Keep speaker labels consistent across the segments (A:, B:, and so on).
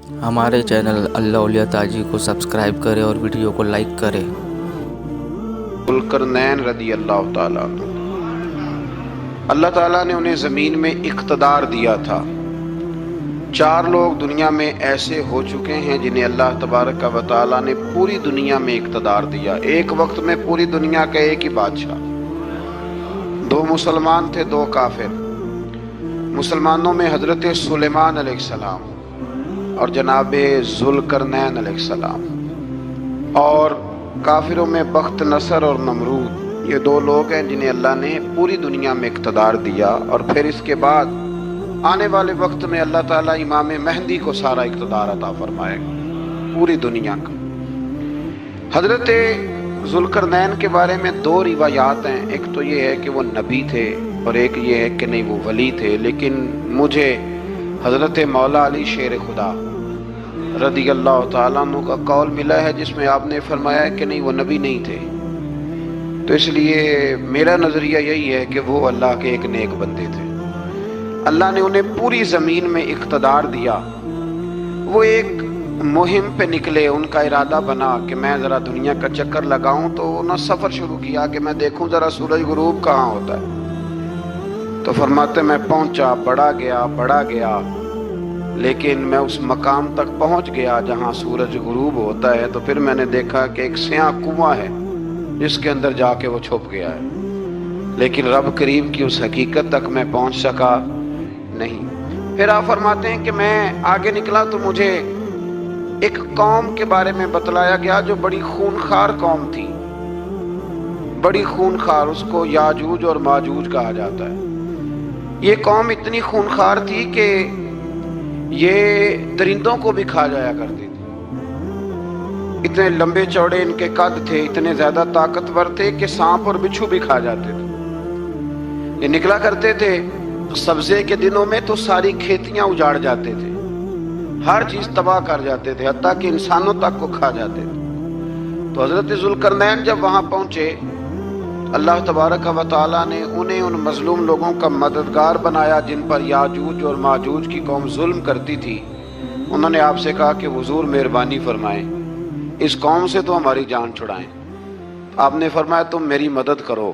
A: ہمارے چینل اللہ اولیاء تاجی کو سبسکرائب کریں اور ویڈیو کو لائک کریں۔
B: ذوالقرنین رضی اللہ تعالیٰ عنہ، اللہ تعالیٰ نے انہیں زمین میں اقتدار دیا تھا۔ 4 لوگ دنیا میں ایسے ہو چکے ہیں جنہیں اللہ تبارک و تعالیٰ نے پوری دنیا میں اقتدار دیا، ایک وقت میں پوری دنیا کا ایک ہی بادشاہ۔ 2 مسلمان تھے، 2 کافر۔ مسلمانوں میں حضرت سلیمان علیہ السلام اور جناب ذوالقرنین علیہ السلام، اور کافروں میں بخت نصر اور نمرود۔ یہ 2 لوگ ہیں جنہیں اللہ نے پوری دنیا میں اقتدار دیا، اور پھر اس کے بعد آنے والے وقت میں اللہ تعالیٰ امام مہدی کو سارا اقتدار عطا فرمائے گا پوری دنیا کا۔ حضرت ذوالقرنین کے بارے میں 2 روایات ہیں، ایک تو یہ ہے کہ وہ نبی تھے اور ایک یہ ہے کہ نہیں وہ ولی تھے، لیکن مجھے حضرت مولا علی شیر خدا رضی اللہ تعالیٰ عنہ کا قول ملا ہے جس میں آپ نے فرمایا ہے کہ نہیں وہ نبی نہیں تھے، تو اس لیے میرا نظریہ یہی ہے کہ وہ اللہ کے ایک نیک بندے تھے۔ اللہ نے انہیں پوری زمین میں اقتدار دیا۔ وہ ایک مہم پہ نکلے، ان کا ارادہ بنا کہ میں ذرا دنیا کا چکر لگاؤں، تو انہوں نے سفر شروع کیا کہ میں دیکھوں ذرا سورج غروب کہاں ہوتا ہے۔ تو فرماتے میں پہنچا، بڑا گیا، لیکن میں اس مقام تک پہنچ گیا جہاں سورج غروب ہوتا ہے، تو پھر میں نے دیکھا کہ ایک سیاہ کنواں ہے جس کے اندر جا کے وہ چھپ گیا ہے، لیکن رب کریم کی اس حقیقت تک میں پہنچ سکا نہیں۔ پھر آپ فرماتے ہیں کہ میں آگے نکلا تو مجھے ایک قوم کے بارے میں بتلایا گیا جو بڑی خونخوار قوم تھی، بڑی خونخوار، اس کو یاجوج اور ماجوج کہا جاتا ہے۔ یہ قوم اتنی خونخوار تھی کہ یہ درندوں کو بھی کھا جایا کرتی تھی، اتنے لمبے چوڑے ان کے قد تھے، اتنے زیادہ طاقتور تھے کہ سانپ اور بچھو بھی کھا جاتے تھے۔ یہ نکلا کرتے تھے سبزے کے دنوں میں تو ساری کھیتیاں اجاڑ جاتے تھے، ہر چیز تباہ کر جاتے تھے، حتیٰ کہ انسانوں تک کو کھا جاتے تھے۔ تو حضرت ذوالقرنین جب وہاں پہنچے، اللہ تبارک و تعالیٰ نے انہیں ان مظلوم لوگوں کا مددگار بنایا جن پر یاجوج اور ماجوج کی قوم ظلم کرتی تھی۔ انہوں نے آپ سے کہا کہ حضور مہربانی فرمائیں، اس قوم سے تو ہماری جان چھڑائیں۔ آپ نے فرمایا تم میری مدد کرو۔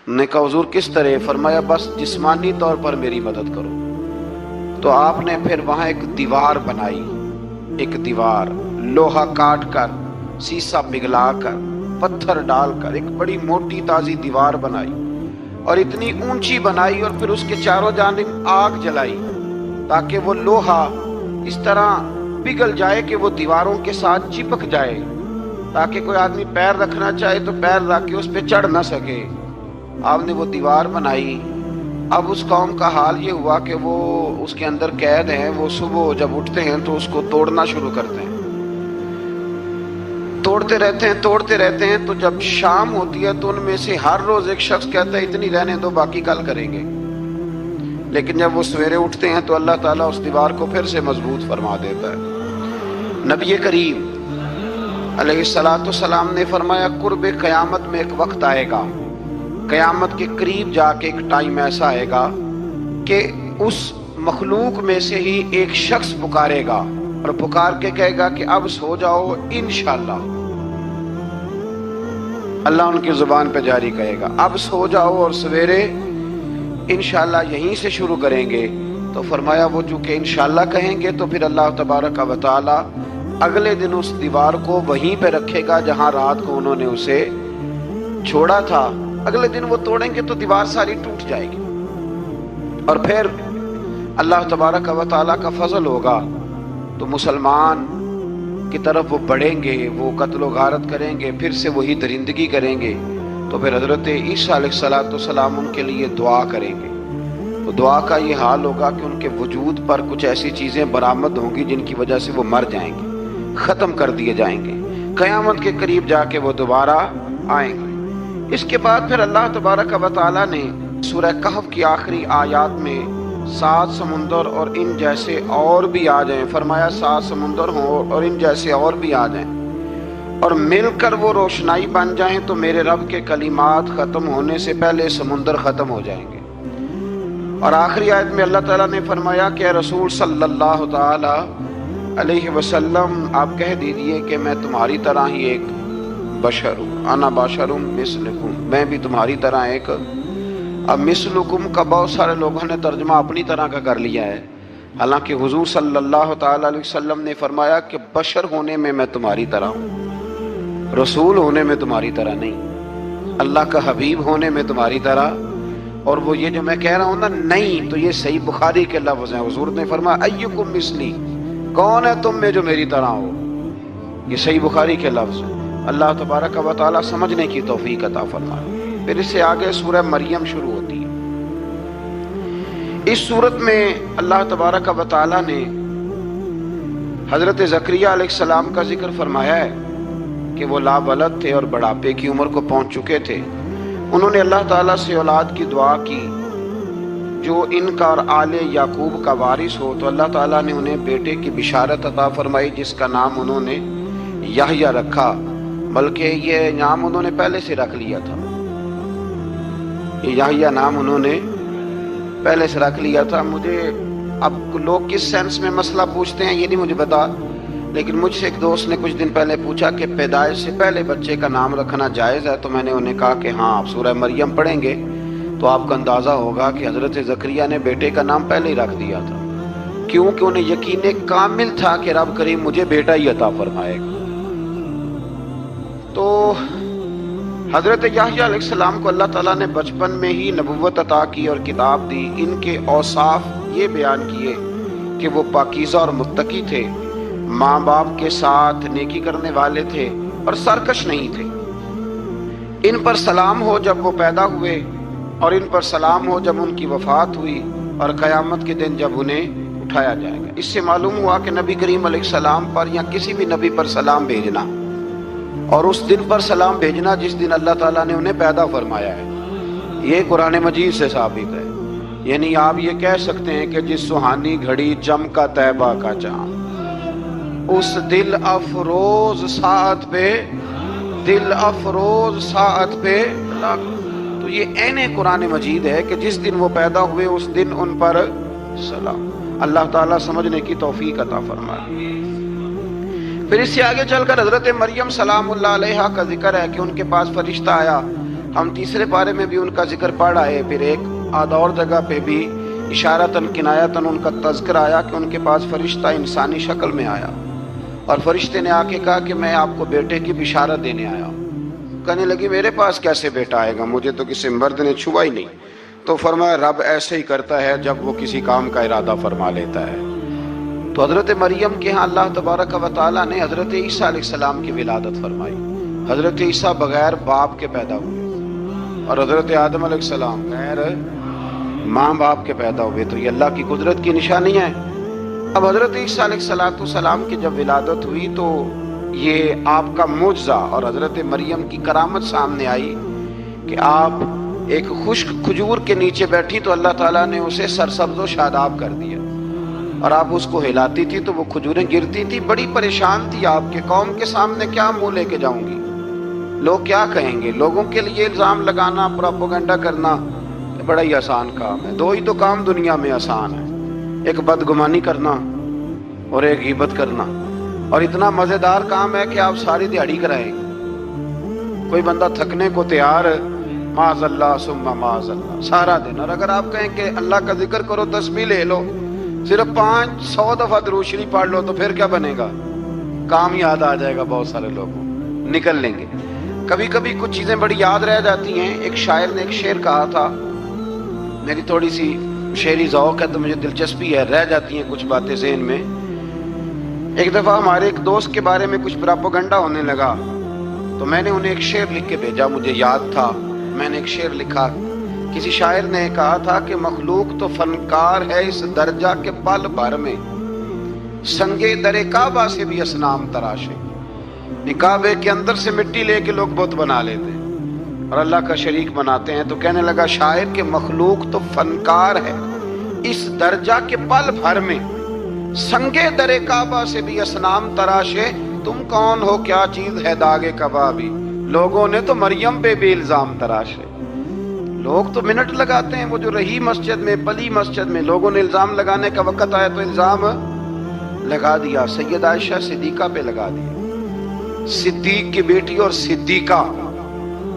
B: انہوں نے کہا حضور کس طرح؟ فرمایا بس جسمانی طور پر میری مدد کرو۔ تو آپ نے پھر وہاں ایک دیوار بنائی، ایک دیوار لوہا کاٹ کر، سیسا پگھلا کر، پتھر ڈال کر ایک بڑی موٹی تازی دیوار بنائی، اور اتنی اونچی بنائی، اور پھر اس کے چاروں جانب آگ جلائی تاکہ وہ لوہا اس طرح پگھل جائے کہ وہ دیواروں کے ساتھ چپک جائے، تاکہ کوئی آدمی پیر رکھنا چاہے تو پیر رکھ کے اس پہ چڑھ نہ سکے۔ آپ نے وہ دیوار بنائی۔ اب اس قوم کا حال یہ ہوا کہ وہ اس کے اندر قید ہیں، وہ صبح جب اٹھتے ہیں تو اس کو توڑنا شروع کرتے ہیں، توڑتے رہتے ہیں، تو جب شام ہوتی ہے تو ان میں سے ہر روز ایک شخص کہتا ہے اتنی رہنے دو، باقی کل کریں گے۔ لیکن جب وہ سویرے اٹھتے ہیں تو اللہ تعالیٰ اس دیوار کو پھر سے مضبوط فرما دیتا ہے۔ نبی کریم علیہ السلام نے فرمایا قرب قیامت میں ایک وقت آئے گا، قیامت کے قریب جا کے ایک ٹائم ایسا آئے گا کہ اس مخلوق میں سے ہی ایک شخص پکارے گا اور پکار کے کہے گا کہ اب سو جاؤ انشاءاللہ۔ اللہ ان کی زبان پہ جاری کہے گا اب سو جاؤ اور سویرے انشاءاللہ یہیں سے شروع کریں گے۔ تو فرمایا وہ چونکہ انشاءاللہ کہیں گے تو پھر اللہ تبارک و تعالی اگلے دن اس دیوار کو وہیں پہ رکھے گا جہاں رات کو انہوں نے اسے چھوڑا تھا۔ اگلے دن وہ توڑیں گے تو دیوار ساری ٹوٹ جائے گی، اور پھر اللہ تبارک و تعالیٰ کا فضل ہوگا تو مسلمان کی طرف وہ بڑھیں گے، وہ قتل و غارت کریں گے، پھر سے وہی درندگی کریں گے، تو پھر حضرت عیسیٰ علیہ السلام ان کے لیے دعا کریں گے۔ تو دعا کا یہ حال ہوگا کہ ان کے وجود پر کچھ ایسی چیزیں برآمد ہوں گی جن کی وجہ سے وہ مر جائیں گے، ختم کر دیے جائیں گے، قیامت کے قریب جا کے وہ دوبارہ آئیں گے۔ اس کے بعد پھر اللہ تبارک و تعالیٰ نے سورہ کہف کی آخری آیات میں 7 سمندر اور ان جیسے اور بھی آ جائیں، فرمایا 7 سمندر ہوں اور ان جیسے اور بھی آ جائیں، اور مل کر وہ روشنائی بن جائیں تو میرے رب کے کلمات ختم ہونے سے پہلے سمندر ختم ہو جائیں گے۔ اور آخری آیت میں اللہ تعالیٰ نے فرمایا کہ اے رسول صلی اللہ تعالی علیہ وسلم آپ کہہ دیجئے کہ میں تمہاری طرح ہی ایک بشر ہوں، انا بشر مثلکم، میں بھی تمہاری طرح ایک۔ اب مثلکم کا بہت سارے لوگوں نے ترجمہ اپنی طرح کا کر لیا ہے، حالانکہ حضور صلی اللہ تعالی علیہ وسلم نے فرمایا کہ بشر ہونے میں تمہاری طرح ہوں، رسول ہونے میں تمہاری طرح نہیں، اللہ کا حبیب ہونے میں تمہاری طرح۔ اور وہ یہ جو میں کہہ رہا ہوں نا نہیں، تو یہ صحیح بخاری کے لفظ ہیں، حضور نے فرمایا ایکم مثلی، کون ہے تم میں جو میری طرح ہو، یہ صحیح بخاری کے لفظ ہیں۔ اللہ تبارک و تعالی سمجھنے کی توفیق عطا فرمائے۔ پھر اس سے آگے سورہ مریم شروع ہوتی ہے۔ اس صورت میں اللہ تبارک و تعالی نے حضرت زکریہ علیہ السلام کا ذکر فرمایا ہے کہ وہ لا ولد تھے اور بڑھاپے کی عمر کو پہنچ چکے تھے۔ انہوں نے اللہ تعالیٰ سے اولاد کی دعا کی جو ان کا اور آل یعقوب کا وارث ہو، تو اللہ تعالیٰ نے انہیں بیٹے کی بشارت عطا فرمائی جس کا نام انہوں نے یحییٰ رکھا، بلکہ یہ نام انہوں نے پہلے سے رکھ لیا تھا، یہ یحییٰ نام انہوں نے پہلے سے رکھ لیا تھا۔ مجھے اب لوگ کس سینس میں مسئلہ پوچھتے ہیں یہ نہیں مجھے پتا، لیکن مجھ سے ایک دوست نے کچھ دن پہلے پوچھا کہ پیدائش سے پہلے بچے کا نام رکھنا جائز ہے، تو میں نے انہیں کہا کہ ہاں آپ سورہ مریم پڑھیں گے تو آپ کو اندازہ ہوگا کہ حضرت زکریہ نے بیٹے کا نام پہلے ہی رکھ دیا تھا، کیونکہ انہیں یقین کامل تھا کہ رب کریم مجھے بیٹا ہی عطا فرمائے گا۔ تو حضرت یحییٰ علیہ السلام کو اللہ تعالیٰ نے بچپن میں ہی نبوت عطا کی اور کتاب دی۔ ان کے اوصاف یہ بیان کیے کہ وہ پاکیزہ اور متقی تھے، ماں باپ کے ساتھ نیکی کرنے والے تھے اور سرکش نہیں تھے۔ ان پر سلام ہو جب وہ پیدا ہوئے، اور ان پر سلام ہو جب ان کی وفات ہوئی، اور قیامت کے دن جب انہیں اٹھایا جائے گا۔ اس سے معلوم ہوا کہ نبی کریم علیہ السلام پر یا کسی بھی نبی پر سلام بھیجنا اور اس دن پر سلام بھیجنا جس دن اللہ تعالیٰ نے انہیں پیدا فرمایا ہے، یہ قرآن مجید سے ثابت ہے۔ یعنی آپ یہ کہہ سکتے ہیں کہ جس سہانی گھڑی چمکا طیبہ کا چاند، اس دل افروز ساعت پہ، دل افروز ساعت پہ، تو یہ عین قرآن مجید ہے کہ جس دن وہ پیدا ہوئے اس دن ان پر سلام۔ اللہ تعالیٰ سمجھنے کی توفیق عطا فرمائے۔ پھر اس سے آگے چل کر حضرت مریم سلام اللہ علیہا کا ذکر ہے کہ ان کے پاس فرشتہ آیا۔ ہم تیسرے پارے میں بھی ان کا ذکر پڑھ آئے، پھر ایک آدھ اور جگہ پہ بھی اشارتاً کنایتاً ان کا تذکر آیا کہ ان کے پاس فرشتہ انسانی شکل میں آیا، اور فرشتے نے آ کے کہا کہ میں آپ کو بیٹے کی بشارت دینے آیا ہوں۔ کہنے لگی میرے پاس کیسے بیٹا آئے گا، مجھے تو کسی مرد نے چھوا ہی نہیں۔ تو فرمایا رب ایسے ہی کرتا ہے جب وہ کسی کام کا ارادہ فرما لیتا ہے۔ تو حضرت مریم کے ہاں اللہ تبارک و تعالیٰ نے حضرت عیسیٰ علیہ السلام کی ولادت فرمائی۔ حضرت عیسیٰ بغیر باپ کے پیدا ہوئے، اور حضرت آدم علیہ السلام غیر ماں باپ کے پیدا ہوئے، تو یہ اللہ کی قدرت کی نشانی ہے۔ اب حضرت عیسیٰ علیہ السلام کی جب ولادت ہوئی تو یہ آپ کا معجزہ اور حضرت مریم کی کرامت سامنے آئی کہ آپ ایک خشک کھجور کے نیچے بیٹھی تو اللہ تعالیٰ نے اسے سرسبز و شاداب کر دیا، اور آپ اس کو ہلاتی تھی تو وہ کھجوریں گرتی تھی۔ بڑی پریشان تھی آپ کہ قوم کے سامنے کیا منہ لے کے جاؤں گی، لوگ کیا کہیں گے۔ لوگوں کے لیے الزام لگانا، پروپیگنڈا کرنا بڑا ہی آسان کام ہے۔ دو ہی تو کام دنیا میں آسان ہے، ایک بدگمانی کرنا اور ایک غیبت کرنا، اور اتنا مزیدار کام ہے کہ آپ ساری دیہڑی کرائیں گے۔ کوئی بندہ تھکنے کو تیار، معاذ اللہ ثم معاذ اللہ، سارا دن۔ اور اگر آپ کہیں کہ اللہ کا ذکر کرو، تسبیح لے لو، صرف 500 دفعہ درود شریف پڑھ لو، تو پھر کیا بنے گا؟ کام یاد آ جائے گا، بہت سارے لوگوں نکل لیں گے۔ کبھی کبھی کچھ چیزیں بڑی یاد رہ جاتی ہیں۔ ایک شاعر نے ایک شعر کہا تھا، میری تھوڑی سی شعری ذوق ہے تو مجھے دلچسپی ہے، رہ جاتی ہیں کچھ باتیں ذہن میں۔ ایک دفعہ ہمارے ایک دوست کے بارے میں کچھ پراپوگنڈا ہونے لگا، تو میں نے انہیں ایک شعر لکھ کے بھیجا، مجھے یاد تھا، میں نے ایک شعر لکھا۔ کسی شاعر نے کہا تھا کہ مخلوق تو فنکار ہے اس درجہ کے پل بھر میں، سنگے در کعبہ سے بھی اصنام تراشے۔ کعبے کے اندر سے مٹی لے کے لوگ بت بنا لیتے ہیں اور اللہ کا شریک بناتے ہیں۔ تو کہنے لگا شاعر کہ مخلوق تو فنکار ہے اس درجہ کے پل بھر میں، سنگے در کعبہ سے بھی اصنام تراشے۔ تم کون ہو، کیا چیز ہے داغے کبابی، لوگوں نے تو مریم پہ بھی الزام تراشے۔ لوگ تو منٹ لگاتے ہیں، وہ جو رہی مسجد میں، پلی مسجد میں، لوگوں نے الزام لگانے کا وقت آیا تو الزام لگا دیا، سیدہ عائشہ صدیقہ پہ لگا دیا، صدیق کی بیٹی اور صدیقہ۔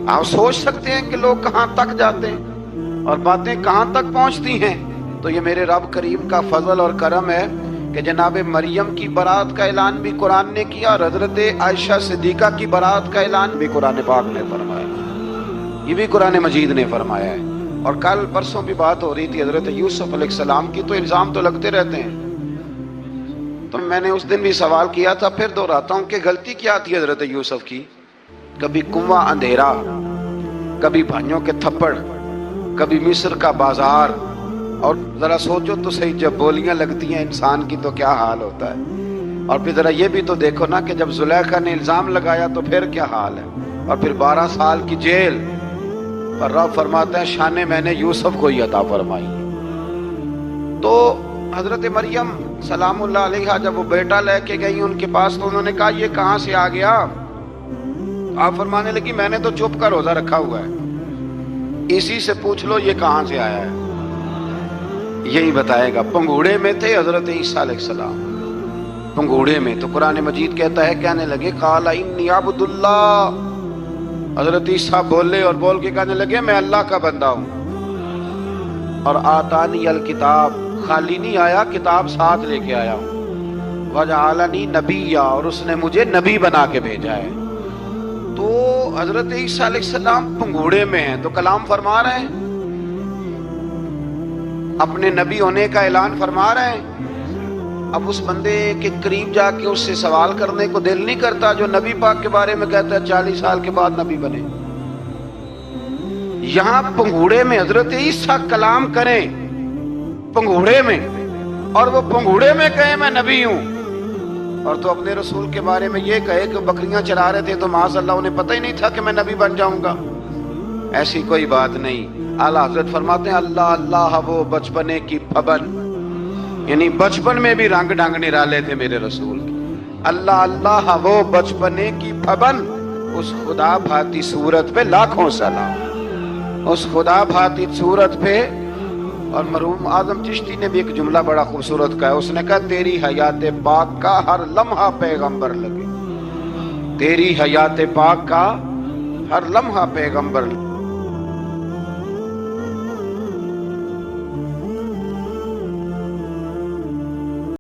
B: آپ سوچ سکتے ہیں کہ لوگ کہاں تک جاتے ہیں اور باتیں کہاں تک پہنچتی ہیں۔ تو یہ میرے رب کریم کا فضل اور کرم ہے کہ جناب مریم کی برات کا اعلان بھی قرآن نے کیا اور حضرت عائشہ صدیقہ کی برات کا اعلان بھی قرآن پاک نے فرمایا، یہ بھی قرآن مجید نے فرمایا ہے۔ اور کل پرسوں بھی بات ہو رہی تھی حضرت یوسف علیہ السلام کی، تو الزام تو لگتے رہتے ہیں۔ تو میں نے اس دن بھی سوال کیا تھا، پھر دہراتا ہوں کہ غلطی کیا تھی حضرت یوسف کی؟ کبھی کنواں اندھیرا، کبھی بھائیوں کے تھپڑ، کبھی مصر کا بازار، اور ذرا سوچو تو صحیح، جب بولیاں لگتی ہیں انسان کی تو کیا حال ہوتا ہے۔ اور پھر ذرا یہ بھی تو دیکھو نا کہ جب زلیخا نے الزام لگایا تو پھر کیا حال ہے، اور پھر 12 سال کی جیل، اور رب فرماتے ہیں شان میں نے یوسف کو ہی عطا فرمائی۔ تو حضرت مریم سلام اللہ علیہا جب وہ بیٹا لے کے گئی ان کے پاس تو انہوں نے کہا یہ کہاں سے آ گیا؟ آپ فرمانے لگی میں نے تو چپ کر روزہ رکھا ہوا ہے، اسی سے پوچھ لو یہ کہاں سے آیا ہے، یہی بتائے گا۔ پنگوڑے میں تھے حضرت عیسیٰ علیہ السلام، پنگوڑے میں، تو قرآن مجید کہتا ہے کہنے لگے قال انی عبد اللہ، حضرت عیسیٰ بولے اور بول کے کہنے لگے میں اللہ کا بندہ ہوں، اور آتانی الکتاب، خالی نہیں آیا، کتاب ساتھ لے کے آیا ہوں، وجعلنی نبیا، اور اس نے مجھے نبی بنا کے بھیجا ہے۔ تو حضرت عیسیٰ علیہ السلام پنگوڑے میں ہیں تو کلام فرما رہے ہیں، اپنے نبی ہونے کا اعلان فرما رہے ہیں۔ اب اس بندے کے قریب جا کے اس سے سوال کرنے کو دل نہیں کرتا جو نبی پاک کے بارے میں کہتا ہے 40 سال کے بعد نبی بنے۔ یہاں پنگوڑے میں حضرت عیسیٰ کلام کریں، پنگوڑے میں، اور وہ پنگوڑے میں کہے میں نبی ہوں، اور تو اپنے رسول کے بارے میں یہ کہے کہ بکریاں چرا رہے تھے تو معاذ اللہ انہیں پتہ ہی نہیں تھا کہ میں نبی بن جاؤں گا۔ ایسی کوئی بات نہیں۔ اعلیٰ حضرت فرماتے ہیں اللہ اللہ وہ بچپنے کی پھبن، یعنی بچپن میں بھی رنگ ڈھنگ نرالے تھے میرے رسول کی۔ اللہ اللہ وہ بچپنے کی پھبن، اس خدا بھاتی صورت پہ لاکھوں سلام، اس خدا بھاتی صورت پہ۔ اور مرحوم اعظم چشتی نے بھی ایک جملہ بڑا خوبصورت کہا ہے، اس نے کہا تیری حیات پاک کا ہر لمحہ پیغمبر لگے، تیری حیات پاک کا ہر لمحہ پیغمبر لگے۔